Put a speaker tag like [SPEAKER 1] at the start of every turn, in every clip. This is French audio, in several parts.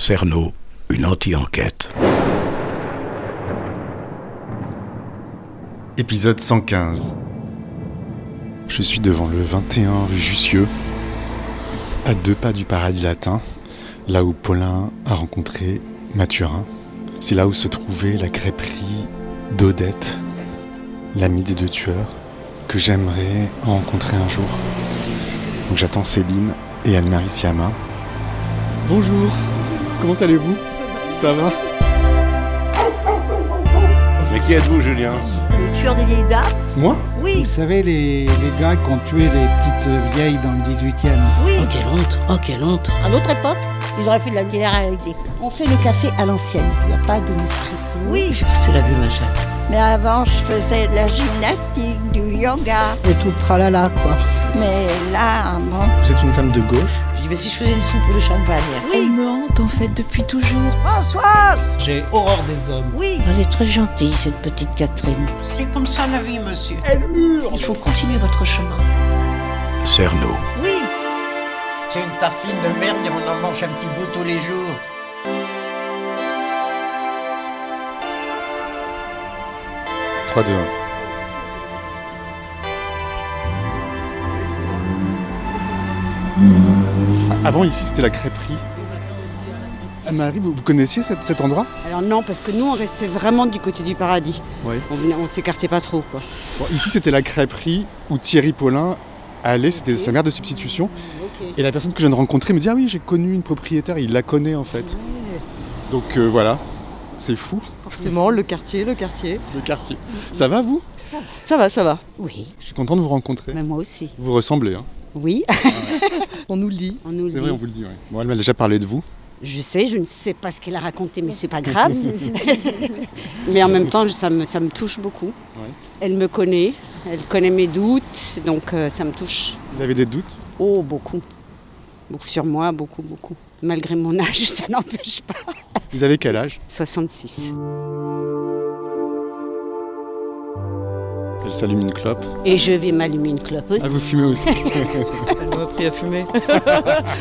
[SPEAKER 1] Cerno, une anti-enquête.
[SPEAKER 2] Épisode 115. Je suis devant le 21 rue Jussieu, à 2 pas du paradis latin, là où Paulin a rencontré Mathurin. C'est là où se trouvait la crêperie d'Odette, l'amie des 2 tueurs, que j'aimerais rencontrer un jour. Donc j'attends Céline et Anne-Marie Siama. Bonjour, comment allez-vous? Ça va?
[SPEAKER 3] Mais qui êtes-vous, Julien?
[SPEAKER 4] Le tueur des vieilles dames?
[SPEAKER 2] Moi?
[SPEAKER 4] Oui.
[SPEAKER 5] Vous savez, les gars qui ont tué les petites vieilles dans le 18e.
[SPEAKER 4] Oui.
[SPEAKER 6] Oh quelle honte, oh quelle honte.
[SPEAKER 4] À notre époque, ils auraient fait de la télé-réalité.
[SPEAKER 6] On fait le café à l'ancienne, il n'y a pas de Nespresso.
[SPEAKER 4] Oui.
[SPEAKER 6] Je sais pas si tu l'as vu ma chatte.
[SPEAKER 7] Mais avant, je faisais de la gymnastique, du yoga.
[SPEAKER 4] Et tout le tralala, quoi.
[SPEAKER 7] Mais là, bon...
[SPEAKER 2] Vous êtes une femme de gauche?
[SPEAKER 6] Je dis, mais si je faisais une soupe de champagne.
[SPEAKER 4] Oui.
[SPEAKER 8] Elle me hante en fait depuis toujours.
[SPEAKER 7] Françoise!
[SPEAKER 9] J'ai horreur des hommes.
[SPEAKER 4] Oui.
[SPEAKER 6] Elle est très gentille, cette petite Catherine.
[SPEAKER 7] C'est comme ça la vie, monsieur.
[SPEAKER 8] Il faut continuer votre chemin.
[SPEAKER 1] Cerno,
[SPEAKER 4] Oui.
[SPEAKER 7] C'est une tartine de merde et on en mange un petit bout tous les jours. «
[SPEAKER 2] 3, 2, 1. Avant, ici, c'était la crêperie. Anne-Marie, vous connaissiez cet endroit?
[SPEAKER 10] Alors non, parce que nous, on restait vraiment du côté du paradis.
[SPEAKER 2] Oui.
[SPEAKER 10] On s'écartait pas trop, quoi.
[SPEAKER 2] Bon, ici, c'était la crêperie où Thierry Paulin allait, c'était sa mère de substitution.
[SPEAKER 10] Okay.
[SPEAKER 2] Et la personne que je viens de rencontrer me dit « Ah oui, j'ai connu une propriétaire, il la connaît en fait. » Donc voilà, c'est fou.
[SPEAKER 10] Forcément, le quartier.
[SPEAKER 2] Le quartier. Ça va, vous?
[SPEAKER 10] Ça va.
[SPEAKER 6] Oui,
[SPEAKER 2] Je suis content de vous rencontrer.
[SPEAKER 6] mais moi aussi.
[SPEAKER 2] Vous ressemblez, hein?
[SPEAKER 10] Oui. On nous le dit.
[SPEAKER 2] C'est vrai, on vous le dit, oui. Bon, elle m'a déjà parlé de vous.
[SPEAKER 10] Je ne sais pas ce qu'elle a raconté, mais c'est pas grave. Mais en même temps, ça me touche beaucoup.
[SPEAKER 2] Ouais.
[SPEAKER 10] Elle me connaît, elle connaît mes doutes, donc ça me touche.
[SPEAKER 2] Vous avez des doutes?
[SPEAKER 10] Oh, beaucoup. Beaucoup sur moi, beaucoup. Malgré mon âge, ça n'empêche pas.
[SPEAKER 2] Vous avez quel âge?
[SPEAKER 10] 66.
[SPEAKER 2] Elle s'allume une clope.
[SPEAKER 10] Et je vais m'allumer une clope aussi.
[SPEAKER 2] Ah, vous fumez aussi?
[SPEAKER 10] Elle m'a appris à fumer.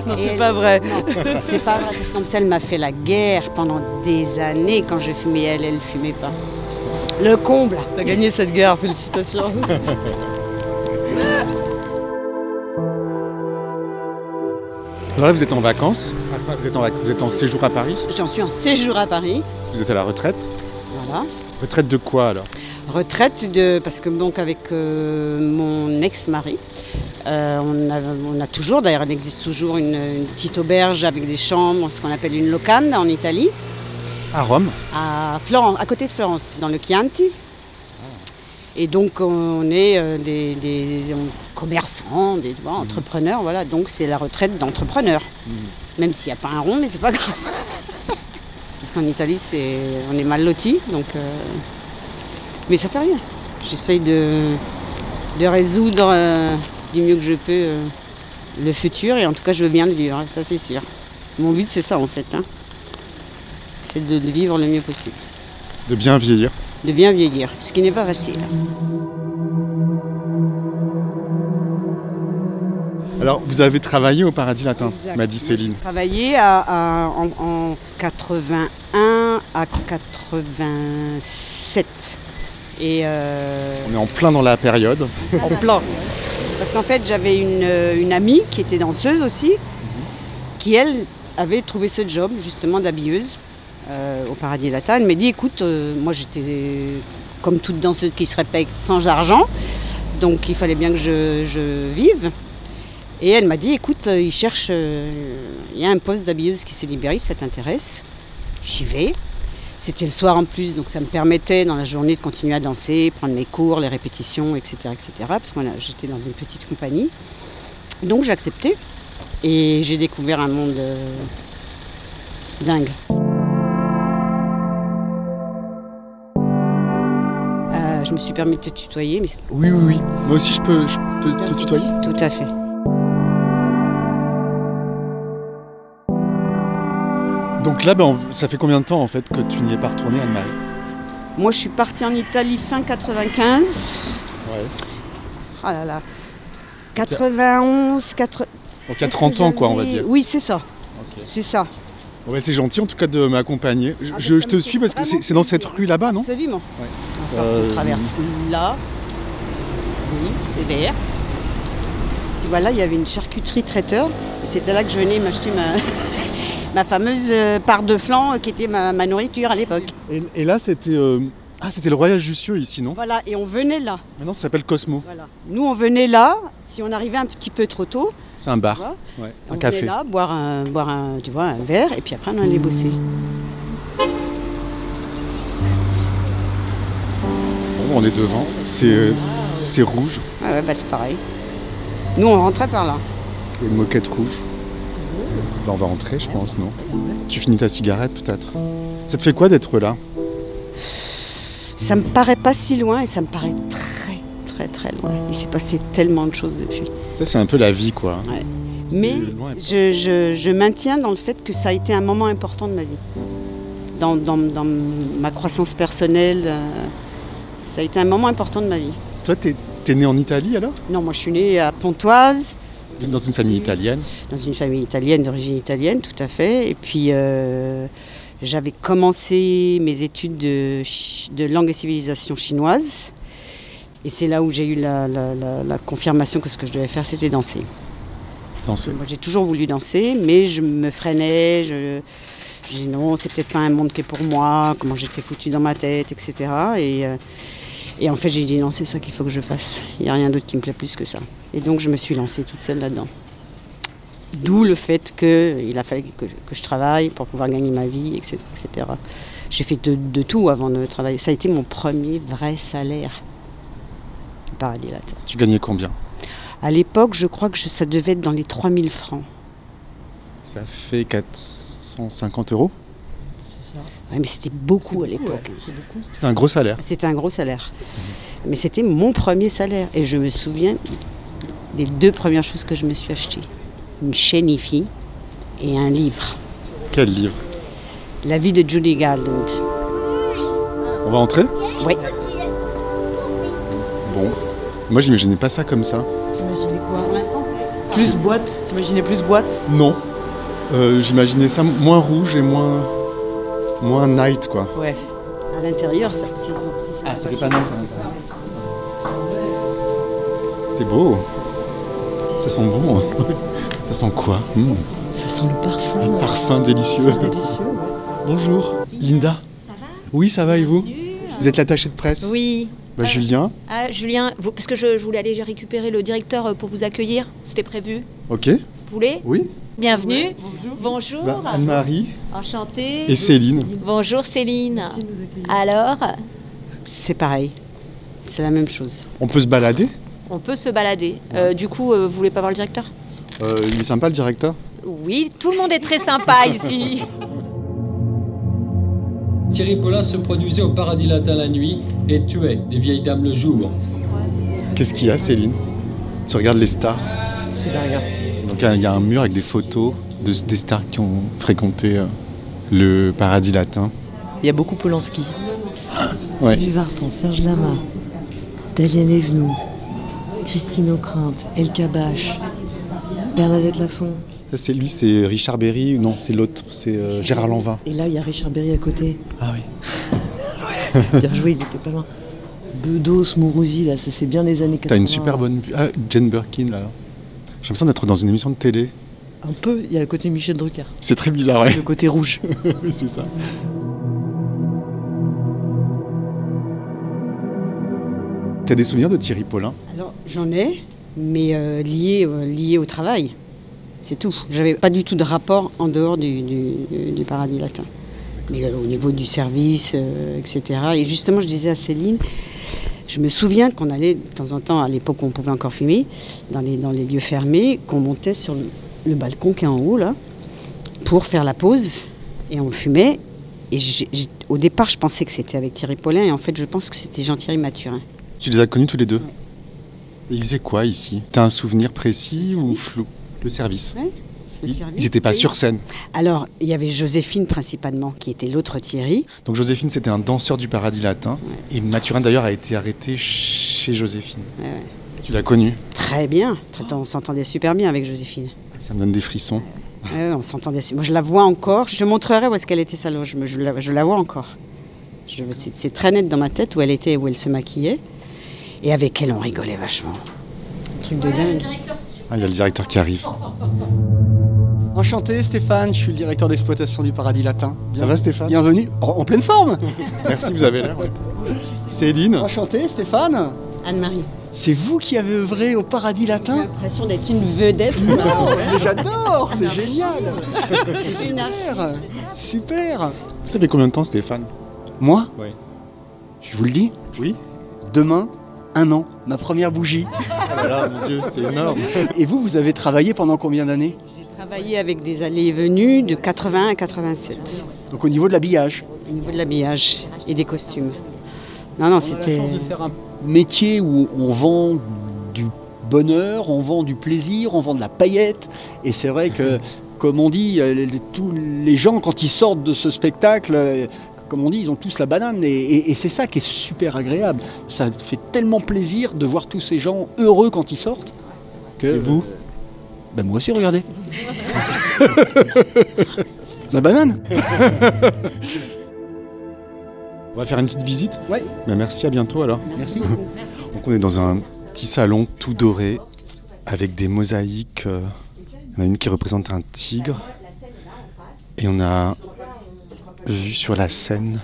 [SPEAKER 10] Non, c'est pas vrai. Non, c'est pas vrai, parce que comme ça, elle m'a fait la guerre pendant des années quand je fumais, elle fumait pas. Le comble.
[SPEAKER 11] T'as gagné cette guerre, félicitations.
[SPEAKER 2] Alors là, vous êtes en vacances? Vous êtes en séjour à Paris?
[SPEAKER 10] J'en suis en séjour à Paris.
[SPEAKER 2] Vous êtes à la retraite?
[SPEAKER 10] Voilà.
[SPEAKER 2] Retraite de quoi alors?
[SPEAKER 10] Retraite parce que donc avec mon ex-mari, on a toujours, d'ailleurs elle existe toujours une petite auberge avec des chambres, ce qu'on appelle une locanda en Italie.
[SPEAKER 2] À Rome?
[SPEAKER 10] À Florence, à côté de Florence, dans le Chianti. Et donc on est des commerçants, des entrepreneurs, voilà. Donc c'est la retraite d'entrepreneur. Même s'il n'y a pas un rond, mais c'est pas grave. Parce qu'en Italie, on est mal lotis, donc. Mais ça fait rien. J'essaye de résoudre du mieux que je peux le futur, et en tout cas je veux bien le vivre, ça c'est sûr. Mon but c'est ça en fait, hein. C'est de le vivre le mieux possible.
[SPEAKER 2] De bien vieillir?
[SPEAKER 10] De bien vieillir, ce qui n'est pas facile.
[SPEAKER 2] Alors vous avez travaillé au Paradis Latin,
[SPEAKER 10] Exact.
[SPEAKER 2] m'a dit Céline.
[SPEAKER 10] J'ai travaillé en 81 à 87. Et
[SPEAKER 2] On est en plein dans la période.
[SPEAKER 10] en plein. Parce qu'en fait, j'avais une amie qui était danseuse aussi, qui elle avait trouvé ce job justement d'habilleuse au Paradis Latin. Elle m'a dit écoute, moi j'étais comme toute danseuse qui se répète sans argent, donc il fallait bien que je vive. Et elle m'a dit écoute, il y a un poste d'habilleuse qui s'est libéré, ça t'intéresse? J'y vais. C'était le soir en plus, donc ça me permettait dans la journée de continuer à danser, prendre mes cours, les répétitions, etc. parce que j'étais dans une petite compagnie. Donc j'ai accepté et j'ai découvert un monde dingue. Je me suis permis de te tutoyer, mais
[SPEAKER 2] Oui. Moi aussi je peux te tutoyer?
[SPEAKER 10] tout à fait.
[SPEAKER 2] Donc là, ça fait combien de temps en fait que tu n'y es pas retournée, Anne-Marie?
[SPEAKER 10] Moi je suis partie en Italie fin 95.
[SPEAKER 2] Ouais.
[SPEAKER 10] Ah là là. 91,
[SPEAKER 2] Donc il y a 30 ans quoi, on va dire.
[SPEAKER 10] Oui, c'est ça.
[SPEAKER 2] Ok.
[SPEAKER 10] C'est ça.
[SPEAKER 2] Ouais, c'est gentil en tout cas de m'accompagner. Je te suis parce que c'est dans cette rue là-bas, non?
[SPEAKER 10] Absolument.
[SPEAKER 2] Ouais.
[SPEAKER 10] On traverse là. Oui, c'est vert. Tu vois, là, il y avait une charcuterie traiteur. Et c'était là que je venais m'acheter ma fameuse part de flan qui était ma nourriture à l'époque.
[SPEAKER 2] Et là, c'était c'était le Royal Jussieu ici, non?
[SPEAKER 10] Voilà, et on venait là.
[SPEAKER 2] Maintenant, ça s'appelle Cosmo.
[SPEAKER 10] Voilà. Nous, on venait là, si on arrivait un petit peu trop tôt.
[SPEAKER 2] C'est un bar,
[SPEAKER 10] ouais,
[SPEAKER 2] un café.
[SPEAKER 10] On venait là, boire un verre, et puis après, on allait bosser.
[SPEAKER 2] Bon, on est devant, c'est rouge.
[SPEAKER 10] Ouais, bah c'est pareil. Nous, on rentrait par là.
[SPEAKER 2] Il y a une moquette rouge. Là, on va rentrer, je pense, non? Tu finis ta cigarette, peut-être? Ça te fait quoi d'être là?
[SPEAKER 10] Ça me paraît pas si loin et ça me paraît très, très, très loin. Il s'est passé tellement de choses depuis.
[SPEAKER 2] Ça, c'est un peu la vie, quoi.
[SPEAKER 10] Ouais. Mais je maintiens dans le fait que ça a été un moment important de ma vie. Dans ma croissance personnelle, ça a été un moment important de ma vie.
[SPEAKER 2] Toi, t'es née en Italie, alors?
[SPEAKER 10] Non, moi, je suis née à Pontoise.
[SPEAKER 2] Dans une famille italienne?
[SPEAKER 10] Dans une famille italienne, d'origine italienne, tout à fait. Et puis, j'avais commencé mes études de langue et civilisation chinoise. Et c'est là où j'ai eu la confirmation que ce que je devais faire, c'était danser.
[SPEAKER 2] Danser? Moi,
[SPEAKER 10] j'ai toujours voulu danser, mais je me freinais. Je disais non, c'est peut-être pas un monde qui est pour moi, comment j'étais foutue dans ma tête, etc. Et en fait, j'ai dit non, c'est ça qu'il faut que je fasse. Il n'y a rien d'autre qui me plaît plus que ça. Et donc, je me suis lancée toute seule là-dedans. D'où le fait qu'il a fallu que je travaille pour pouvoir gagner ma vie, etc. etc. J'ai fait de tout avant de travailler. Ça a été mon premier vrai salaire. Paradis Latin.
[SPEAKER 2] Tu gagnais combien?
[SPEAKER 10] À l'époque, je crois que ça devait être dans les 3000 francs.
[SPEAKER 2] Ça fait 450 €?
[SPEAKER 10] C'est ça. Ouais, mais c'était beaucoup à l'époque.
[SPEAKER 2] Ouais. C'était un gros salaire.
[SPEAKER 10] C'était un gros salaire. Mais c'était mon premier salaire. Et je me souviens des 2 premières choses que je me suis achetées. Une chaîne hi-fi et un livre.
[SPEAKER 2] Quel livre?
[SPEAKER 10] La vie de Judy Garland.
[SPEAKER 2] On va entrer?
[SPEAKER 10] Oui.
[SPEAKER 2] Bon. Moi, j'imaginais pas ça comme ça.
[SPEAKER 11] T'imaginais quoi? Plus boîte? T'imaginais plus boîte?
[SPEAKER 2] Non. J'imaginais ça moins rouge et moins night, quoi.
[SPEAKER 10] Ouais. À l'intérieur, ça
[SPEAKER 2] fait pas nice. C'est beau. Ça sent bon. Ça sent quoi?
[SPEAKER 11] Ça sent le parfum.
[SPEAKER 2] Un parfum délicieux.
[SPEAKER 11] Délicieux, ouais.
[SPEAKER 2] Bonjour, Linda.
[SPEAKER 9] Ça va?
[SPEAKER 2] Oui, ça va et vous? Vous êtes l'attaché de presse?
[SPEAKER 9] Oui.
[SPEAKER 2] Julien.
[SPEAKER 9] Ah, Julien, parce que je voulais aller récupérer le directeur pour vous accueillir. C'était prévu.
[SPEAKER 2] Ok.
[SPEAKER 9] Vous voulez?
[SPEAKER 2] Oui.
[SPEAKER 9] Bienvenue.
[SPEAKER 11] Ouais, bonjour.
[SPEAKER 9] Bonjour.
[SPEAKER 2] Anne-Marie.
[SPEAKER 9] Enchantée.
[SPEAKER 2] Et Céline.
[SPEAKER 9] Bonjour Céline.
[SPEAKER 11] Merci de nous accueillir.
[SPEAKER 9] Alors?
[SPEAKER 10] C'est pareil. C'est la même chose.
[SPEAKER 2] On peut se balader?
[SPEAKER 9] On peut se balader. Du coup, vous voulez pas voir le directeur?
[SPEAKER 2] Il est sympa le directeur?
[SPEAKER 9] Oui, tout le monde est très sympa ici.
[SPEAKER 12] Thierry Paulin se produisait au Paradis Latin la nuit et tuait des vieilles dames le jour.
[SPEAKER 2] Qu'est-ce qu'il y a, Céline? Tu regardes les stars?
[SPEAKER 11] C'est dingue.
[SPEAKER 2] Donc il y a un mur avec des photos des stars qui ont fréquenté le Paradis Latin.
[SPEAKER 11] Il y a beaucoup Polanski.
[SPEAKER 2] Ouais.
[SPEAKER 11] Sylvie Vartan, Serge Lama, Dalian Evenou, Christine Ockrent, El Kabache, Bernadette Lafont.
[SPEAKER 2] Ça, c'est lui, c'est Richard Berry. Non, c'est l'autre, c'est Gérard Lanvin.
[SPEAKER 11] Et là, il y a Richard Berry à côté.
[SPEAKER 2] Ah oui.
[SPEAKER 11] Ouais. Bien joué, il était pas loin. Bedos, Mourouzi, là, c'est bien les années 80.
[SPEAKER 2] T'as une super bonne vue. Ah, Jane Birkin, là. J'ai l'impression d'être dans une émission de télé.
[SPEAKER 11] Un peu, il y a le côté Michel Drucker.
[SPEAKER 2] C'est très bizarre, ouais.
[SPEAKER 11] Le côté rouge.
[SPEAKER 2] Oui, c'est ça. T'as des souvenirs de Thierry Paulin?
[SPEAKER 10] Alors, j'en ai, mais liés au travail. C'est tout. J'avais pas du tout de rapport en dehors du Paradis Latin. Mais au niveau du service, etc. Et justement, je disais à Céline, je me souviens qu'on allait de temps en temps, à l'époque où on pouvait encore fumer, dans les lieux fermés, qu'on montait sur le balcon qui est en haut, là, pour faire la pause, et on fumait. Et au départ, je pensais que c'était avec Thierry Paulin, et en fait, je pense que c'était Jean-Thierry Mathurin.
[SPEAKER 2] Tu les as connus tous les deux?
[SPEAKER 10] Ouais.
[SPEAKER 2] Et ils faisaient quoi ici? T'as un souvenir précis ou flou? Le service.
[SPEAKER 10] Ouais.
[SPEAKER 2] Ils n'étaient pas sur scène.
[SPEAKER 10] Alors, il y avait Joséphine principalement, qui était l'autre Thierry.
[SPEAKER 2] Donc Joséphine, c'était un danseur du Paradis Latin. Ouais. Et Mathurin, d'ailleurs, a été arrêté chez Joséphine.
[SPEAKER 10] Ouais.
[SPEAKER 2] Tu l'as connu?
[SPEAKER 10] Très bien. On s'entendait super bien avec Joséphine.
[SPEAKER 2] Ça me donne des frissons.
[SPEAKER 10] Ouais, on s'entendait. Moi, je la vois encore. Je te montrerai où est-ce qu'elle était sa loge. Mais je la vois encore. C'est très net dans ma tête où elle était, où elle se maquillait. Et avec elle, on rigolait vachement. Truc de dingue.
[SPEAKER 2] Ah, il y a le directeur qui arrive.
[SPEAKER 13] Enchanté Stéphane, je suis le directeur d'exploitation du Paradis Latin.
[SPEAKER 2] Ça va Stéphane?
[SPEAKER 13] Bienvenue, en pleine forme.
[SPEAKER 2] Merci, vous avez l'air. Ouais. Céline.
[SPEAKER 13] Enchanté Stéphane.
[SPEAKER 10] Anne-Marie.
[SPEAKER 13] C'est vous qui avez œuvré au Paradis Latin?
[SPEAKER 10] J'ai l'impression d'être une vedette.
[SPEAKER 13] Mais j'adore, c'est génial.
[SPEAKER 10] C'est une archive.
[SPEAKER 13] Super.
[SPEAKER 2] Vous savez combien de temps Stéphane?
[SPEAKER 13] Moi?
[SPEAKER 2] Oui.
[SPEAKER 13] Je vous le dis?
[SPEAKER 2] Oui.
[SPEAKER 13] Demain, 1 an, ma première bougie.
[SPEAKER 2] Oh là là, mon Dieu, c'est énorme.
[SPEAKER 13] Et vous avez travaillé pendant combien d'années?
[SPEAKER 10] J'ai travaillé avec des allées et venues de 80 à 87.
[SPEAKER 13] Donc au niveau de l'habillage?
[SPEAKER 10] Au niveau de l'habillage et des costumes. Non, c'était...
[SPEAKER 13] On a la chance de faire un métier où on vend du bonheur, on vend du plaisir, on vend de la paillette. Et c'est vrai que, comme on dit, tous les gens, quand ils sortent de ce spectacle... Comme on dit, ils ont tous la banane et c'est ça qui est super agréable. Ça fait tellement plaisir de voir tous ces gens heureux quand ils sortent.
[SPEAKER 2] Et vous?
[SPEAKER 13] Ben moi aussi, regardez. La banane.
[SPEAKER 2] On va faire une petite visite?
[SPEAKER 13] Ouais.
[SPEAKER 2] Ben merci, à bientôt alors.
[SPEAKER 13] Merci.
[SPEAKER 2] Donc on est dans un petit salon tout doré avec des mosaïques. Il y en a une qui représente un tigre. Et on a vue sur la Seine.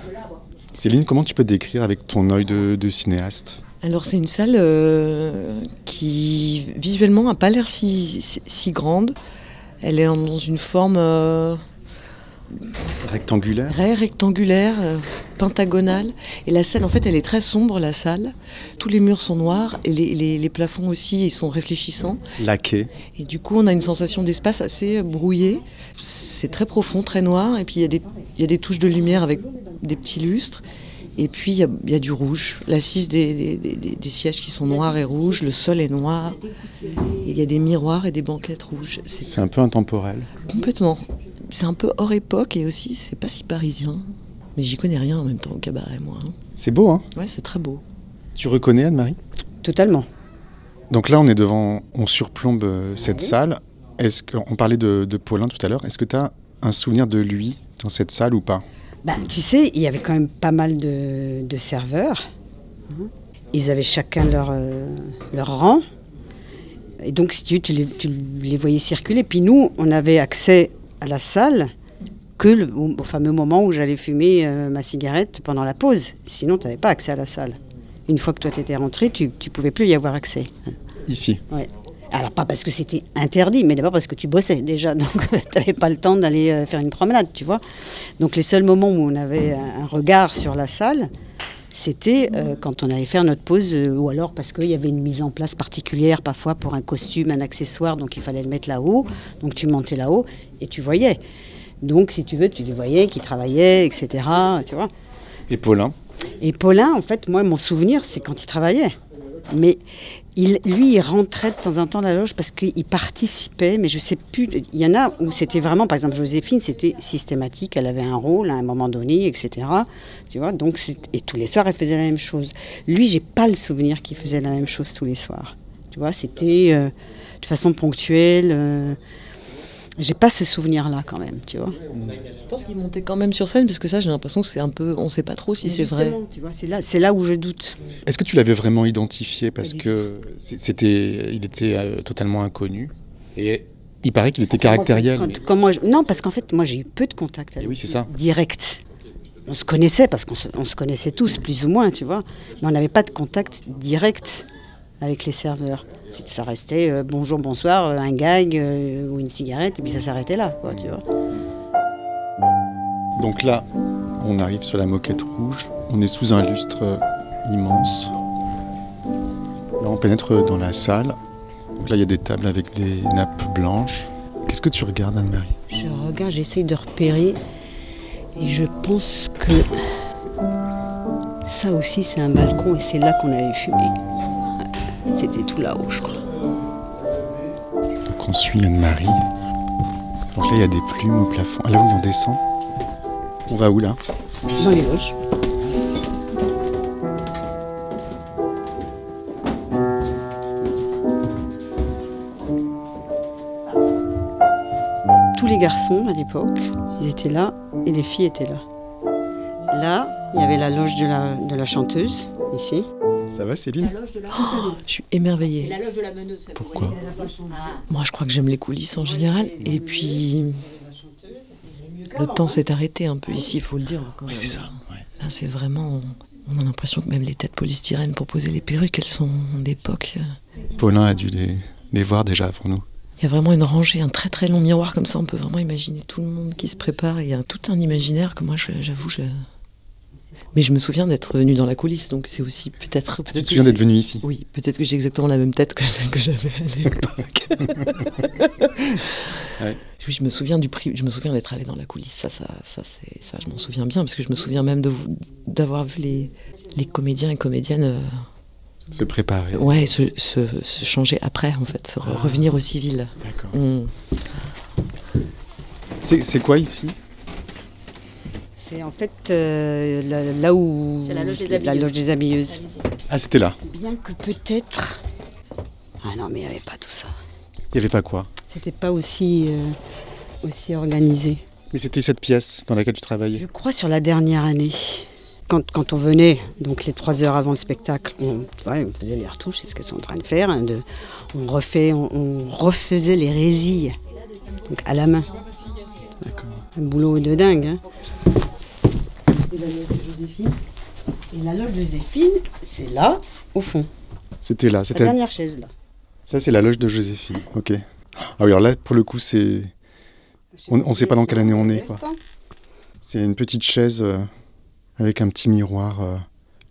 [SPEAKER 2] Céline, comment tu peux décrire avec ton œil de cinéaste?
[SPEAKER 11] Alors c'est une salle qui visuellement n'a pas l'air si grande. Elle est dans une forme
[SPEAKER 2] rectangulaire,
[SPEAKER 11] pentagonale. Et la salle, en fait, elle est très sombre, la salle. Tous les murs sont noirs et les plafonds aussi, ils sont réfléchissants.
[SPEAKER 2] Laqués.
[SPEAKER 11] Et du coup, on a une sensation d'espace assez brouillé. C'est très profond, très noir. Et puis, il y a des touches de lumière avec des petits lustres. Et puis, il y a du rouge. L'assise des sièges qui sont noirs et rouges. Le sol est noir. Et il y a des miroirs et des banquettes rouges.
[SPEAKER 2] C'est un peu intemporel.
[SPEAKER 11] Complètement. C'est un peu hors époque et aussi, c'est pas si parisien. Mais j'y connais rien en même temps au cabaret, moi.
[SPEAKER 2] C'est beau, hein?
[SPEAKER 11] Ouais, c'est très beau.
[SPEAKER 2] Tu reconnais Anne-Marie?
[SPEAKER 10] Totalement.
[SPEAKER 2] Donc là, on surplombe cette salle. Est-ce qu'on parlait de Paulin tout à l'heure? Est-ce que tu as un souvenir de lui dans cette salle ou pas?
[SPEAKER 10] Tu sais, il y avait quand même pas mal de serveurs. Ils avaient chacun leur rang. Et donc, si tu les voyais circuler. Puis nous, on avait accès à la salle que au fameux moment où j'allais fumer ma cigarette pendant la pause. Sinon, tu n'avais pas accès à la salle. Une fois que toi, tu étais rentré, tu ne pouvais plus y avoir accès.
[SPEAKER 2] Ici?
[SPEAKER 10] Ouais. Alors, pas parce que c'était interdit, mais d'abord parce que tu bossais déjà. Donc, tu n'avais pas le temps d'aller faire une promenade, tu vois. Donc, les seuls moments où on avait un regard sur la salle, c'était quand on allait faire notre pause, ou alors parce qu'il y avait une mise en place particulière, parfois pour un costume, un accessoire, donc il fallait le mettre là-haut. Donc, tu montais là-haut et tu voyais. Donc, si tu veux, tu les voyais, qui travaillaient, etc. Tu vois.
[SPEAKER 2] Et Paulin? Et
[SPEAKER 10] Paulin, en fait, moi, mon souvenir, c'est quand il travaillait. Mais il rentrait de temps en temps dans la loge parce qu'il participait, mais je ne sais plus. Il y en a où c'était vraiment, par exemple, Joséphine, c'était systématique, elle avait un rôle à un moment donné, etc. Tu vois, donc, et tous les soirs, elle faisait la même chose. Lui, j'ai pas le souvenir qu'il faisait la même chose tous les soirs. Tu vois, c'était de façon ponctuelle. J'ai pas ce souvenir-là quand même, tu vois.
[SPEAKER 11] Je pense qu'il montait quand même sur scène parce que ça, j'ai l'impression que c'est un peu, on sait pas trop si c'est vrai.
[SPEAKER 10] Tu vois, c'est là où je doute.
[SPEAKER 2] Est-ce que tu l'avais vraiment identifié parce que il était totalement inconnu et il paraît qu'il était caractériel.
[SPEAKER 10] Non, parce qu'en fait, moi j'ai eu peu de contacts avec lui.
[SPEAKER 2] Oui, c'est ça.
[SPEAKER 10] Direct. On se connaissait parce qu'on se connaissait tous plus ou moins, tu vois. Mais on n'avait pas de contact direct avec les serveurs. Ça restait bonjour, bonsoir, un gag ou une cigarette, et puis ça s'arrêtait là, quoi, tu vois.
[SPEAKER 2] Donc là, on arrive sur la moquette rouge, on est sous un lustre immense. Là, on pénètre dans la salle. Donc là, il y a des tables avec des nappes blanches. Qu'est-ce que tu regardes, Anne-Marie?
[SPEAKER 10] Je regarde, j'essaye de repérer, et je pense que ça aussi, c'est un balcon, et c'est là qu'on avait fumé. C'était tout là-haut, je crois.
[SPEAKER 2] Donc on suit Anne-Marie. Donc là, il y a des plumes au plafond. Ah là, oui, on descend. On va où, là?
[SPEAKER 10] Dans les loges. Tous les garçons à l'époque, ils étaient là et les filles étaient là. Là, il y avait la loge de la chanteuse, ici.
[SPEAKER 2] Ça va Céline?
[SPEAKER 11] Je suis émerveillée.
[SPEAKER 9] La loge de la meneuse.
[SPEAKER 2] Pourquoi?
[SPEAKER 11] Moi, je crois que j'aime les coulisses en général. Et puis, le temps s'est arrêté un peu ici, il faut le dire.
[SPEAKER 2] Oui, c'est ça. Ouais.
[SPEAKER 11] Là, c'est vraiment... On a l'impression que même les têtes polystyrène pour poser les perruques, elles sont d'époque.
[SPEAKER 2] Paulin a dû les voir déjà avant nous.
[SPEAKER 11] Il y a vraiment une rangée, un très très long miroir comme ça. On peut vraiment imaginer tout le monde qui se prépare. Il y a tout un imaginaire que moi, j'avoue, Mais je me souviens d'être venue dans la coulisse, donc c'est aussi peut-être...
[SPEAKER 2] Tu te souviens d'être venue ici?
[SPEAKER 11] Oui, peut-être que j'ai exactement la même tête que celle que j'avais à l'époque. Ouais. Oui, je me souviens d'être allée dans la coulisse, ça, je m'en souviens bien, parce que je me souviens même d'avoir vu les comédiens et comédiennes...
[SPEAKER 2] se préparer.
[SPEAKER 11] Ouais, se changer après, en fait, revenir au civil.
[SPEAKER 2] D'accord. C'est quoi ici?
[SPEAKER 10] C'est en fait là où...
[SPEAKER 9] C'est la loge des
[SPEAKER 10] habilleuses.
[SPEAKER 2] Ah, c'était là.
[SPEAKER 10] Bien que peut-être... Ah non, mais il n'y avait pas tout ça.
[SPEAKER 2] Il n'y avait pas quoi?
[SPEAKER 10] C'était pas aussi organisé.
[SPEAKER 2] Mais c'était cette pièce dans laquelle tu travaillais?
[SPEAKER 10] Je crois sur la dernière année. Quand on venait, donc les 3 heures avant le spectacle, on faisait les retouches, c'est ce qu'elles sont en train de faire. On refaisait les résilles, donc à la main.
[SPEAKER 2] D'accord.
[SPEAKER 10] Un boulot de dingue. Hein. Et la loge de Joséphine. Et la loge de Joséphine, c'est là, au fond.
[SPEAKER 2] C'était là.
[SPEAKER 10] La dernière chaise, là.
[SPEAKER 2] Ça, c'est la loge de Joséphine. Ok. Ah oui, alors là, pour le coup, c'est... On ne sait pas dans quelle année on est, quoi. C'est une petite chaise avec un petit miroir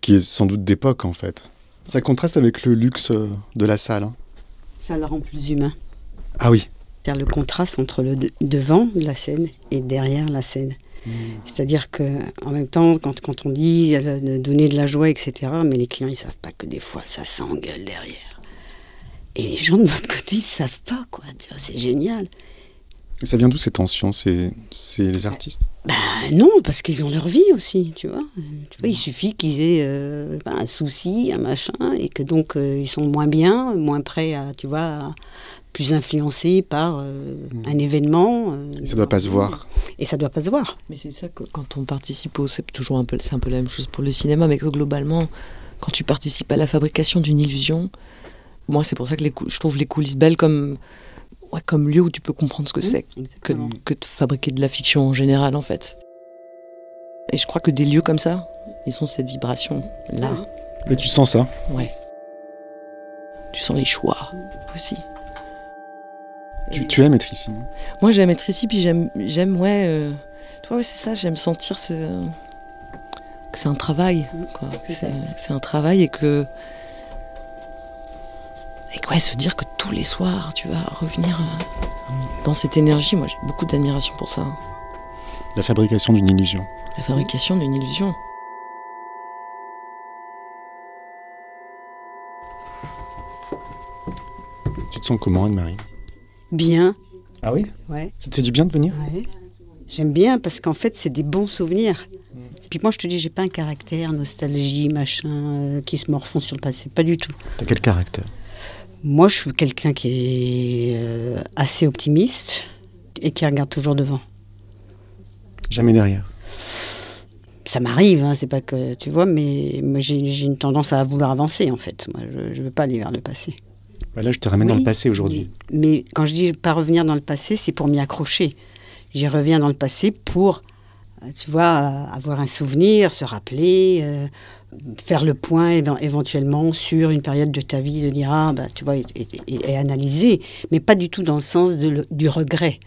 [SPEAKER 2] qui est sans doute d'époque, en fait. Ça contraste avec le luxe de la salle. Hein.
[SPEAKER 10] Ça le rend plus humain.
[SPEAKER 2] Ah oui.
[SPEAKER 10] C'est-à-dire le contraste entre le devant de la scène et derrière la scène. C'est-à-dire qu'en même temps, quand on dit de donner de la joie, etc., mais les clients, ils ne savent pas que des fois, ça s'engueule derrière. Et les gens de l'autre côté, ils ne savent pas, quoi. C'est génial.
[SPEAKER 2] Et ça vient d'où ces tensions? C'est les artistes?
[SPEAKER 10] Non, parce qu'ils ont leur vie aussi, tu vois. Il suffit qu'ils aient un souci, un machin, et que donc ils sont moins bien, moins prêts à, tu vois, plus influencés par un événement.
[SPEAKER 2] Et ça ne doit pas se voir.
[SPEAKER 10] Et ça ne doit pas se voir.
[SPEAKER 11] Mais c'est ça que quand on participe c'est toujours c'est un peu la même chose pour le cinéma, mais que globalement, quand tu participes à la fabrication d'une illusion, moi c'est pour ça que je trouve les coulisses belles comme lieu où tu peux comprendre ce que c'est que de fabriquer de la fiction en général, en fait. Et je crois que des lieux comme ça, ils ont cette vibration-là.
[SPEAKER 2] Mais tu sens ça?
[SPEAKER 11] Ouais. Tu sens les choix aussi.
[SPEAKER 2] Tu aimes être ici?
[SPEAKER 11] Moi, j'aime être ici, puis j'aime tu vois, c'est ça, j'aime sentir que c'est un travail, quoi. C'est un travail et que se dire que tous les soirs, tu vas revenir dans cette énergie, moi j'ai beaucoup d'admiration pour ça.
[SPEAKER 2] La fabrication d'une illusion.
[SPEAKER 11] La fabrication d'une illusion.
[SPEAKER 2] Tu te sens comment, Anne-Marie?
[SPEAKER 10] Bien.
[SPEAKER 2] Ah oui?
[SPEAKER 10] Ouais.
[SPEAKER 2] Ça te fait du bien de venir?
[SPEAKER 10] Ouais. J'aime bien parce qu'en fait, c'est des bons souvenirs. Puis moi, je te dis, j'ai pas un caractère, nostalgie, machin, qui se morfond sur le passé. Pas du tout.
[SPEAKER 2] T'as quel caractère?
[SPEAKER 10] Moi, je suis quelqu'un qui est assez optimiste et qui regarde toujours devant.
[SPEAKER 2] Jamais derrière?
[SPEAKER 10] Ça m'arrive, hein, c'est pas que... Tu vois, mais moi, j'ai une tendance à vouloir avancer, en fait. Moi, je veux pas aller vers le passé.
[SPEAKER 2] Bah là, je te ramène dans le passé aujourd'hui.
[SPEAKER 10] Mais quand je dis pas revenir dans le passé, c'est pour m'y accrocher. J'y reviens dans le passé pour, tu vois, avoir un souvenir, se rappeler... faire le point éventuellement sur une période de ta vie, de dire, tu vois, et analyser, mais pas du tout dans le sens du regret.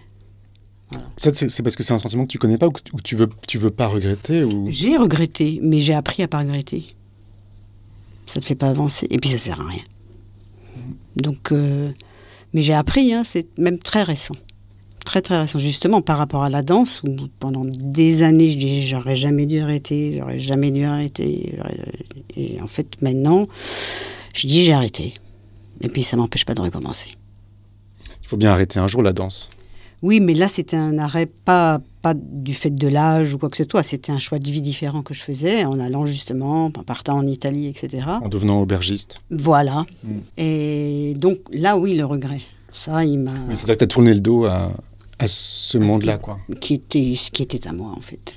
[SPEAKER 10] Voilà.
[SPEAKER 2] Ça, c'est parce que c'est un sentiment que tu connais pas ou que tu veux pas regretter ou...
[SPEAKER 10] J'ai regretté, mais j'ai appris à pas regretter. Ça te fait pas avancer, et puis ça sert à rien. Donc, mais j'ai appris, hein, c'est même très récent. Très très récent, justement par rapport à la danse où pendant des années je disais j'aurais jamais dû arrêter, et en fait maintenant je dis j'ai arrêté et puis ça m'empêche pas de recommencer.
[SPEAKER 2] Il faut bien arrêter un jour la danse.
[SPEAKER 10] Oui, mais là c'était un arrêt pas du fait de l'âge ou quoi que ce soit, c'était un choix de vie différent que je faisais en allant justement, en partant en Italie, etc.
[SPEAKER 2] En devenant aubergiste.
[SPEAKER 10] Voilà. Et donc là oui, le regret, ça il m'a...
[SPEAKER 2] Mais c'est-à-dire que tu as tourné le dos à À ce monde-là, quoi.
[SPEAKER 10] Ce qui était à moi, en fait.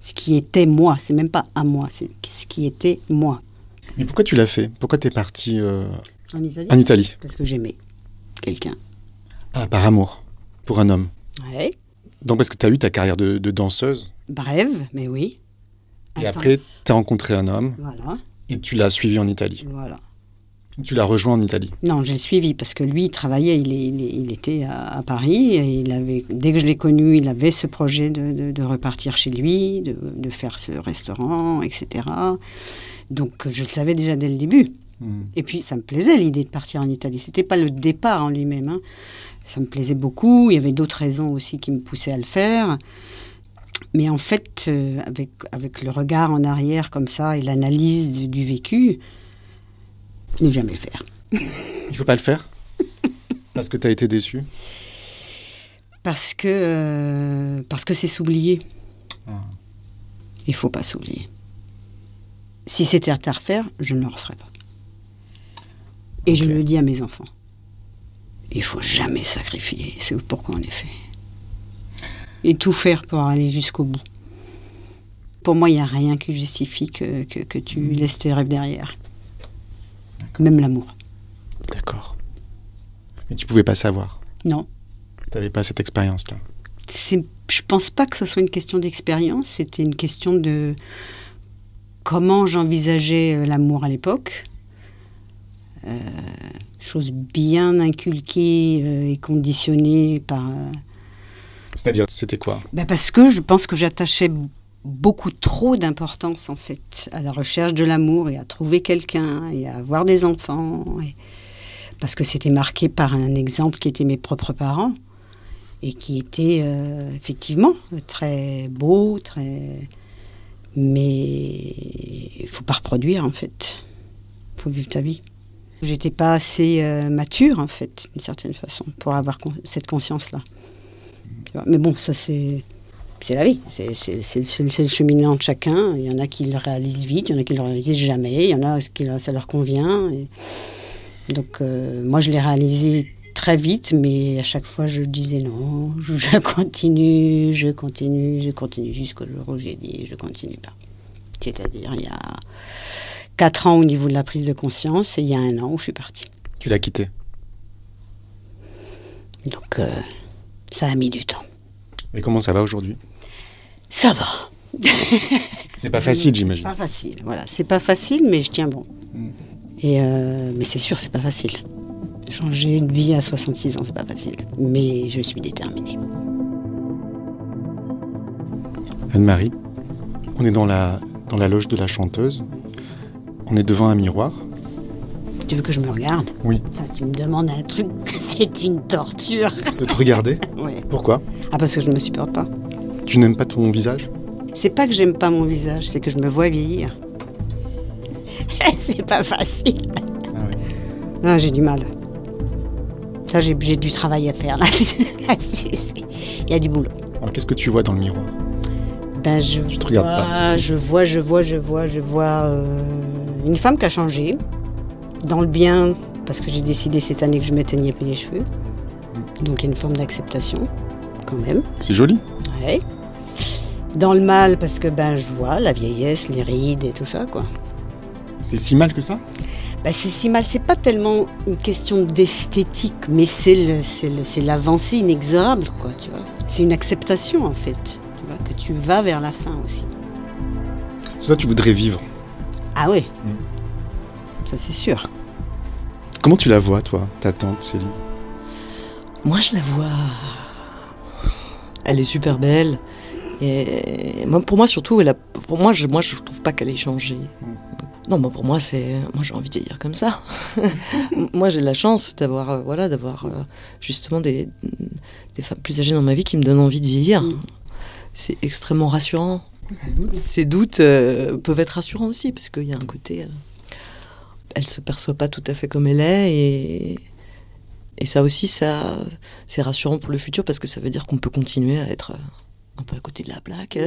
[SPEAKER 10] Ce qui était moi, c'est même pas à moi, c'est ce qui était moi.
[SPEAKER 2] Mais pourquoi tu l'as fait? Pourquoi t'es partie
[SPEAKER 10] en Italie?
[SPEAKER 2] En Italie.
[SPEAKER 10] Parce que j'aimais quelqu'un.
[SPEAKER 2] Ah, par amour, pour un homme.
[SPEAKER 10] Ouais.
[SPEAKER 2] Donc parce que t'as eu ta carrière de danseuse.
[SPEAKER 10] Brève, mais oui.
[SPEAKER 2] Et après, t'as rencontré un homme.
[SPEAKER 10] Voilà.
[SPEAKER 2] Et tu l'as suivi en Italie.
[SPEAKER 10] Voilà.
[SPEAKER 2] Tu l'as rejoint en Italie.
[SPEAKER 10] Non, j'ai suivi parce que lui, il travaillait, il était à Paris. Et dès que je l'ai connu, il avait ce projet de repartir chez lui, de faire ce restaurant, etc. Donc je le savais déjà dès le début. Et puis ça me plaisait l'idée de partir en Italie. C'était pas le départ en lui-même. Hein. Ça me plaisait beaucoup. Il y avait d'autres raisons aussi qui me poussaient à le faire. Mais en fait, avec le regard en arrière comme ça et l'analyse du vécu, ne jamais le faire.
[SPEAKER 2] Il faut pas le faire? Parce que tu as été déçu?
[SPEAKER 10] Parce que c'est s'oublier. Il faut pas s'oublier. Si c'était à refaire, je ne le referais pas. Et je le dis à mes enfants. Il faut jamais sacrifier ce pourquoi on est fait. Et tout faire pour aller jusqu'au bout. Pour moi, il n'y a rien qui justifie que tu laisses tes rêves derrière. Même l'amour.
[SPEAKER 2] D'accord. Mais tu pouvais pas savoir?
[SPEAKER 10] Non.
[SPEAKER 2] Tu n'avais pas cette expérience-là?
[SPEAKER 10] Je pense pas que ce soit une question d'expérience, c'était une question de comment j'envisageais l'amour à l'époque. Chose bien inculquée et conditionnée par...
[SPEAKER 2] C'est-à-dire, c'était quoi?
[SPEAKER 10] Parce que je pense que j'attachais beaucoup trop d'importance, en fait, à la recherche de l'amour et à trouver quelqu'un et à avoir des enfants. Parce que c'était marqué par un exemple qui était mes propres parents et qui était effectivement très beau, mais il ne faut pas reproduire, en fait. Il faut vivre ta vie. J'étais pas assez mature, en fait, d'une certaine façon, pour avoir cette conscience-là. Mais bon, ça c'est la vie, c'est le cheminement de chacun. Il y en a qui le réalisent vite, il y en a qui le réalisent jamais, il y en a qui ça leur convient. Et donc moi je l'ai réalisé très vite, mais à chaque fois je disais non, je continue jusqu'au jour où j'ai dit je continue pas. C'est-à-dire il y a 4 ans au niveau de la prise de conscience et il y a 1 an où je suis partie.
[SPEAKER 2] Tu l'as quitté?
[SPEAKER 10] Donc ça a mis du temps.
[SPEAKER 2] Et comment ça va aujourd'hui?
[SPEAKER 10] Ça va.
[SPEAKER 2] C'est pas facile, j'imagine.
[SPEAKER 10] Pas facile, voilà. C'est pas facile, mais je tiens bon. Mais c'est sûr, c'est pas facile. Changer de vie à 66 ans, c'est pas facile. Mais je suis déterminée.
[SPEAKER 2] Anne-Marie, on est dans la loge de la chanteuse. On est devant un miroir.
[SPEAKER 10] Tu veux que je me regarde?
[SPEAKER 2] Oui.
[SPEAKER 10] Tu me demandes un truc, c'est une torture.
[SPEAKER 2] De te regarder?
[SPEAKER 10] Oui.
[SPEAKER 2] Pourquoi?
[SPEAKER 10] Parce que je ne me supporte pas.
[SPEAKER 2] Tu n'aimes pas ton visage?
[SPEAKER 10] C'est pas que j'aime pas mon visage, c'est que je me vois vieillir. C'est pas facile.
[SPEAKER 2] Ah oui.
[SPEAKER 10] Non, j'ai du mal. Ça, j'ai du travail à faire là-dessus. Il y a du boulot.
[SPEAKER 2] Alors, qu'est-ce que tu vois dans le miroir?
[SPEAKER 10] Tu
[SPEAKER 2] te regardes pas?
[SPEAKER 10] Je vois une femme qui a changé. Dans le bien, parce que j'ai décidé cette année que je m'éteignais plus les cheveux. Donc il y a une forme d'acceptation, quand même.
[SPEAKER 2] C'est joli.
[SPEAKER 10] Ouais. Dans le mal, parce que je vois la vieillesse, les rides et tout ça, quoi.
[SPEAKER 2] C'est si mal que ça?
[SPEAKER 10] C'est si mal, c'est pas tellement une question d'esthétique, mais c'est l'avancée inexorable, quoi, tu vois. C'est une acceptation, en fait, tu vois, que tu vas vers la fin aussi.
[SPEAKER 2] Toi, tu voudrais vivre?
[SPEAKER 10] Ah ouais. Ça, c'est sûr.
[SPEAKER 2] Comment tu la vois, toi, ta tante Céline?
[SPEAKER 11] Moi, je la vois... Elle est super belle. Et pour moi, surtout, moi, je trouve pas qu'elle ait changé. Non, pour moi, moi, j'ai envie de vieillir comme ça. Moi, j'ai la chance d'avoir justement des femmes plus âgées dans ma vie qui me donnent envie de vieillir. C'est extrêmement rassurant. Ces doutes peuvent être rassurants aussi, parce qu'il y a un côté... elle se perçoit pas tout à fait comme elle est, et ça aussi, c'est rassurant pour le futur, parce que ça veut dire qu'on peut continuer à être un peu à côté de la plaque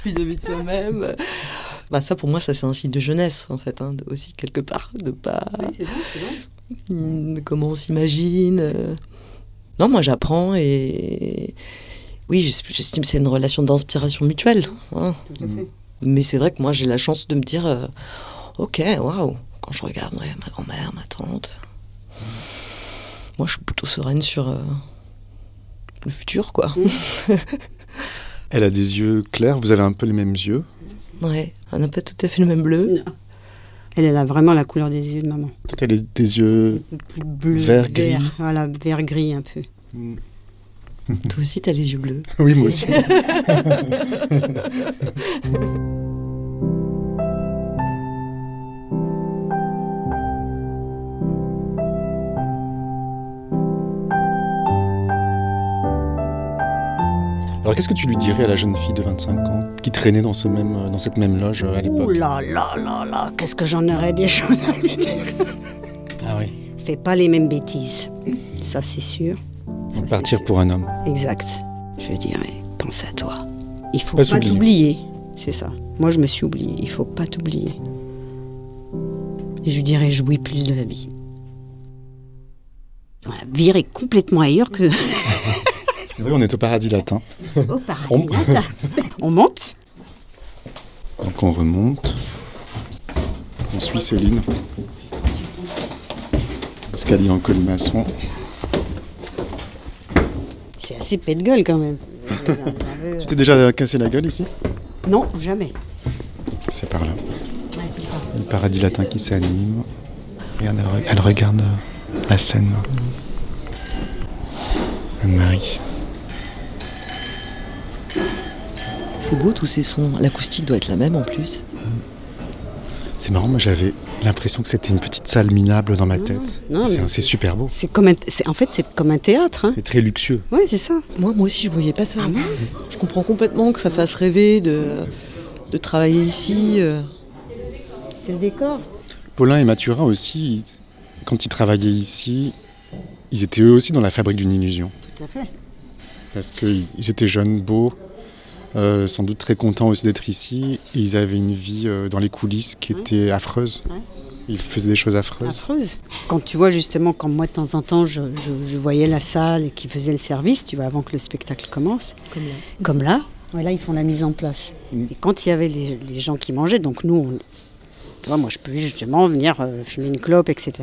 [SPEAKER 11] vis-à-vis de soi-même. Ça, pour moi, ça c'est un signe de jeunesse, en fait, aussi, quelque part, de pas...
[SPEAKER 10] Oui, c'est bon.
[SPEAKER 11] Comment on s'imagine... Non, moi j'apprends et oui, j'estime que c'est une relation d'inspiration mutuelle. Hein.
[SPEAKER 10] Tout à fait.
[SPEAKER 11] Mais c'est vrai que moi j'ai la chance de me dire ok, waouh, quand je regarde ma grand-mère, ma tante, moi je suis plutôt sereine sur le futur, quoi.
[SPEAKER 2] Elle a des yeux clairs, vous avez un peu les mêmes yeux.
[SPEAKER 11] Ouais, on n'a pas tout à fait le même bleu.
[SPEAKER 10] Non. Elle a vraiment la couleur des yeux de maman.
[SPEAKER 2] Toi, t'as des yeux
[SPEAKER 10] bleu,
[SPEAKER 2] vert gris.
[SPEAKER 10] Voilà, vert gris un peu.
[SPEAKER 11] Toi aussi, t'as les yeux bleus.
[SPEAKER 2] Oui, moi aussi. Alors qu'est-ce que tu lui dirais à la jeune fille de 25 ans qui traînait dans cette même loge à l'époque?
[SPEAKER 10] Ouh là là là là, qu'est-ce que j'en aurais des choses à lui dire.
[SPEAKER 2] Ah oui.
[SPEAKER 10] Fais pas les mêmes bêtises, ça c'est sûr.
[SPEAKER 2] Partir pour un homme.
[SPEAKER 10] Exact. Je dirais, pense à toi. Il faut
[SPEAKER 2] pas
[SPEAKER 10] pas t'oublier, c'est ça. Moi je me suis oubliée, il faut pas t'oublier. Et je dirais, jouis plus de la vie. Voilà, virer complètement ailleurs que...
[SPEAKER 2] C'est vrai, on est au Paradis Latin.
[SPEAKER 10] Au Paradis Latin. On monte.
[SPEAKER 2] Donc on remonte. On suit Céline. Escalier en colimaçon.
[SPEAKER 10] C'est assez pète gueule quand même.
[SPEAKER 2] Tu t'es déjà cassé la gueule ici?
[SPEAKER 10] Non, jamais.
[SPEAKER 2] C'est par là.
[SPEAKER 10] Ouais, c'est ça.
[SPEAKER 2] Le Paradis Latin qui s'anime. Regarde, elle regarde la scène. Anne-Marie.
[SPEAKER 11] C'est beau tous ces sons. L'acoustique doit être la même en plus.
[SPEAKER 2] C'est marrant, moi j'avais l'impression que c'était une petite salle minable dans ma tête.
[SPEAKER 10] Non,
[SPEAKER 2] c'est super beau.
[SPEAKER 10] C'est comme en fait, c'est comme un théâtre. Hein.
[SPEAKER 2] C'est très luxueux.
[SPEAKER 10] Oui, c'est ça.
[SPEAKER 11] Moi aussi, je voyais pas ça. Je comprends complètement que ça fasse rêver de travailler ici.
[SPEAKER 10] C'est le décor.
[SPEAKER 2] Paulin et Mathurin aussi, quand ils travaillaient ici, ils étaient eux aussi dans la fabrique d'une illusion.
[SPEAKER 10] Tout à fait.
[SPEAKER 2] Parce qu'ils étaient jeunes, beaux, sans doute très contents aussi d'être ici. Et ils avaient une vie dans les coulisses qui était affreuse. Ouais. Ils faisaient des choses affreuses.
[SPEAKER 10] Affreuses. Quand tu vois justement, quand moi de temps en temps, je voyais la salle et qu'ils faisaient le service, tu vois, avant que le spectacle commence. Comme là. Ouais, là, ils font la mise en place. Et quand il y avait les gens qui mangeaient, donc nous, tu vois, moi je pouvais justement venir fumer une clope, etc.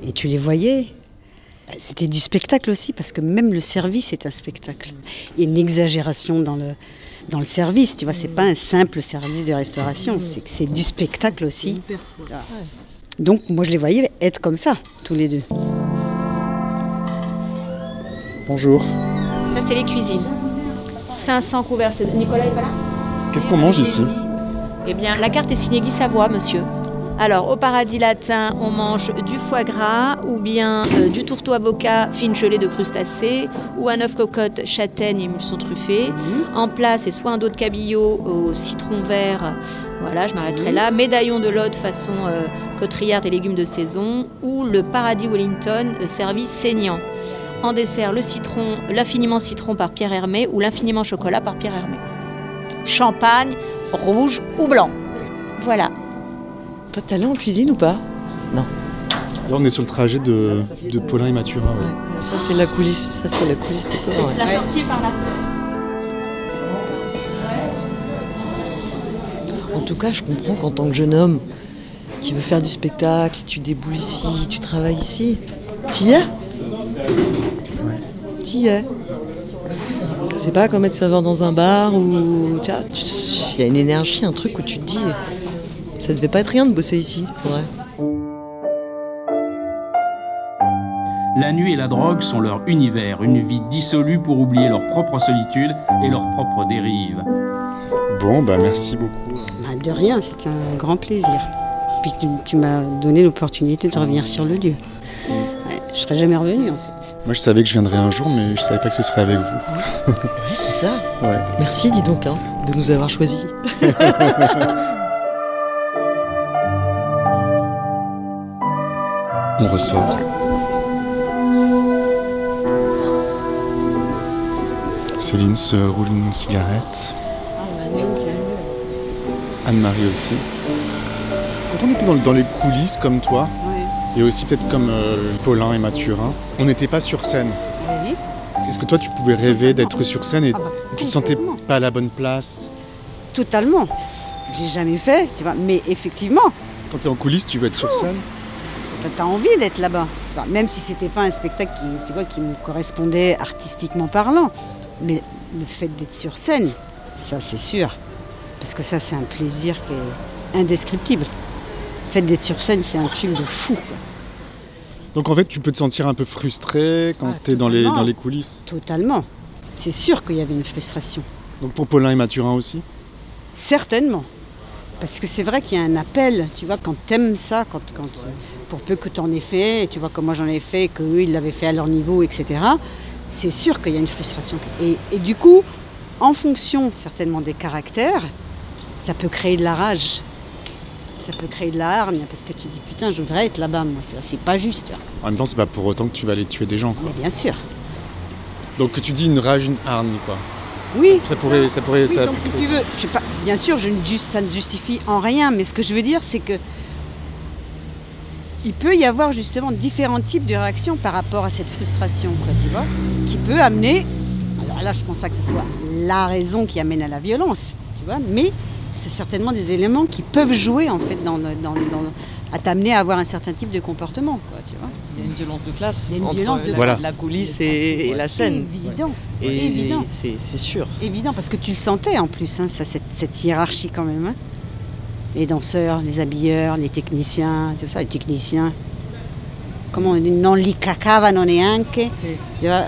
[SPEAKER 10] Et tu les voyais. C'était du spectacle aussi, parce que même le service est un spectacle. Il y a une exagération dans le service, tu vois, c'est pas un simple service de restauration, c'est du spectacle aussi. Donc moi je les voyais être comme ça, tous les deux.
[SPEAKER 2] Bonjour.
[SPEAKER 9] Ça c'est les cuisines. 500 couverts. Nicolas est pas là?
[SPEAKER 2] Qu'est-ce qu'on mange ici?
[SPEAKER 9] Eh bien, la carte est signée Guy Savoie, monsieur. Alors, au Paradis Latin, on mange du foie gras, ou bien du tourteau avocat fine gelée de crustacés, ou un œuf cocotte châtaigne émulsion truffée. En plat, c'est soit un dos de cabillaud au citron vert, voilà, je m'arrêterai là, médaillon de l'Aude façon côtrière et légumes de saison, ou le Paradis Wellington servi saignant. En dessert, le citron, l'infiniment citron par Pierre Hermé, ou l'infiniment chocolat par Pierre Hermé. Champagne, rouge ou blanc. Voilà.
[SPEAKER 11] Toi, t'es allé en cuisine ou pas? Non.
[SPEAKER 2] Là, on est sur le trajet de Paulin et Mathurin. Ouais.
[SPEAKER 11] Ça, c'est la coulisse. Ça, c'est la coulisse de Paulin.
[SPEAKER 9] La sortie est par là.
[SPEAKER 11] En tout cas, je comprends qu'en tant que jeune homme qui veut faire du spectacle, tu déboules ici, tu travailles ici. T'y es?
[SPEAKER 2] Ouais.
[SPEAKER 11] T'y es. C'est pas comme être serveur dans un bar où il y a une énergie, un truc où tu te dis... Ça devait pas être rien de bosser ici, ouais.
[SPEAKER 14] La nuit et la drogue sont leur univers, une vie dissolue pour oublier leur propre solitude et leur propre dérive.
[SPEAKER 2] Bon, merci beaucoup.
[SPEAKER 10] De rien, c'était un grand plaisir. Puis tu m'as donné l'opportunité de revenir sur le lieu. Ouais, je serais jamais revenue, en fait.
[SPEAKER 2] Moi, je savais que je viendrais un jour, mais je savais pas que ce serait avec vous.
[SPEAKER 11] Ouais, c'est ça.
[SPEAKER 2] Ouais.
[SPEAKER 11] Merci, dis donc, de nous avoir choisis.
[SPEAKER 2] On ressort. Céline se roule une cigarette. Anne-Marie aussi. Quand on était dans les coulisses comme toi, Et aussi peut-être comme Paulin et Mathurin, on n'était pas sur scène.
[SPEAKER 10] Oui.
[SPEAKER 2] Est-ce que toi tu pouvais rêver d'être sur scène et tu te sentais pas à la bonne place?
[SPEAKER 10] Totalement. J'ai jamais fait, tu vois, mais effectivement.
[SPEAKER 2] Quand tu es en coulisses, tu veux être sur scène?
[SPEAKER 10] Tu as envie d'être là-bas. Enfin, même si c'était pas un spectacle qui me correspondait artistiquement parlant. Mais le fait d'être sur scène, ça c'est sûr. Parce que ça c'est un plaisir qui est indescriptible. Le fait d'être sur scène, c'est un truc de fou, quoi.
[SPEAKER 2] Donc en fait, tu peux te sentir un peu frustré quand tu es dans les coulisses?
[SPEAKER 10] Totalement. C'est sûr qu'il y avait une frustration.
[SPEAKER 2] Donc pour Paulin et Mathurin aussi?
[SPEAKER 10] Certainement. Parce que c'est vrai qu'il y a un appel, tu vois, quand t'aimes ça, pour peu que t'en aies fait, tu vois, comme moi j'en ai fait, qu'eux ils l'avaient fait à leur niveau, etc., c'est sûr qu'il y a une frustration. Et du coup, en fonction certainement des caractères, ça peut créer de la rage. Ça peut créer de la hargne, parce que tu dis putain, je voudrais être là-bas, moi, c'est pas juste. Là.
[SPEAKER 2] En même temps, c'est pas pour autant que tu vas aller tuer des gens, quoi.
[SPEAKER 10] Mais bien sûr.
[SPEAKER 2] Donc tu dis une rage, une hargne, quoi.
[SPEAKER 10] Oui,
[SPEAKER 2] ça pourrait.
[SPEAKER 10] Oui, donc si tu veux, bien sûr, ça ne justifie en rien, mais ce que je veux dire, c'est que il peut y avoir justement différents types de réactions par rapport à cette frustration, quoi, tu vois, qui peut amener. Alors là, je pense pas que ce soit la raison qui amène à la violence, tu vois, mais c'est certainement des éléments qui peuvent jouer en fait à t'amener à avoir un certain type de comportement, quoi, tu vois.
[SPEAKER 11] Il y a une violence de classe
[SPEAKER 2] voilà.
[SPEAKER 11] la coulisse et la scène.
[SPEAKER 10] Évident.
[SPEAKER 11] Et
[SPEAKER 10] évident.
[SPEAKER 11] C'est sûr.
[SPEAKER 10] Évident, parce que tu le sentais en plus, hein, cette hiérarchie quand même. Hein. Les danseurs, les habilleurs, les techniciens, tout ça, les techniciens. Comment on dit? Non li cacavano neanche. Tu vois,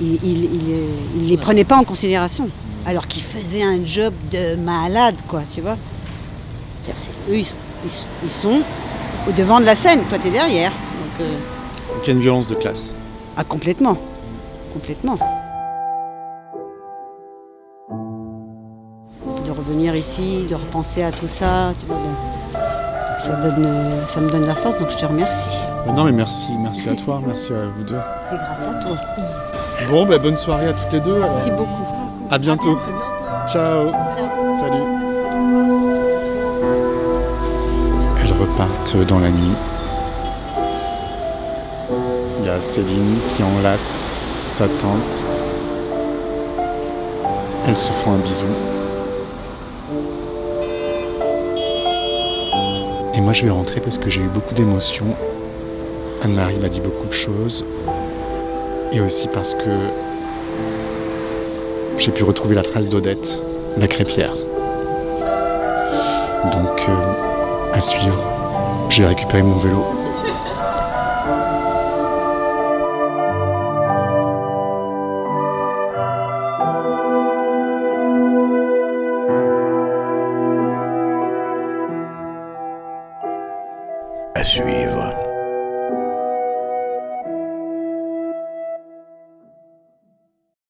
[SPEAKER 10] ils les prenaient pas en considération. Alors qu'ils faisaient un job de malade, quoi, tu vois. Eux, ils sont au devant de la scène, toi t'es derrière. Donc
[SPEAKER 2] il y a une violence de classe.
[SPEAKER 10] Ah, complètement. Complètement. De revenir ici, de repenser à tout ça, tu vois, ça me donne la force, donc je te remercie.
[SPEAKER 2] Non mais merci à toi, merci à vous deux.
[SPEAKER 10] C'est grâce à toi.
[SPEAKER 2] Bon, bonne soirée à toutes les deux.
[SPEAKER 10] Merci beaucoup.
[SPEAKER 2] À bientôt. Ciao. Salut. Elles repartent dans la nuit. Il y a Céline qui enlace sa tante. Elles se font un bisou. Et moi je vais rentrer parce que j'ai eu beaucoup d'émotions. Anne-Marie m'a dit beaucoup de choses. Et aussi parce que j'ai pu retrouver la trace d'Odette, la crêpière. Donc, à suivre, je vais récupérer mon vélo.
[SPEAKER 1] À suivre.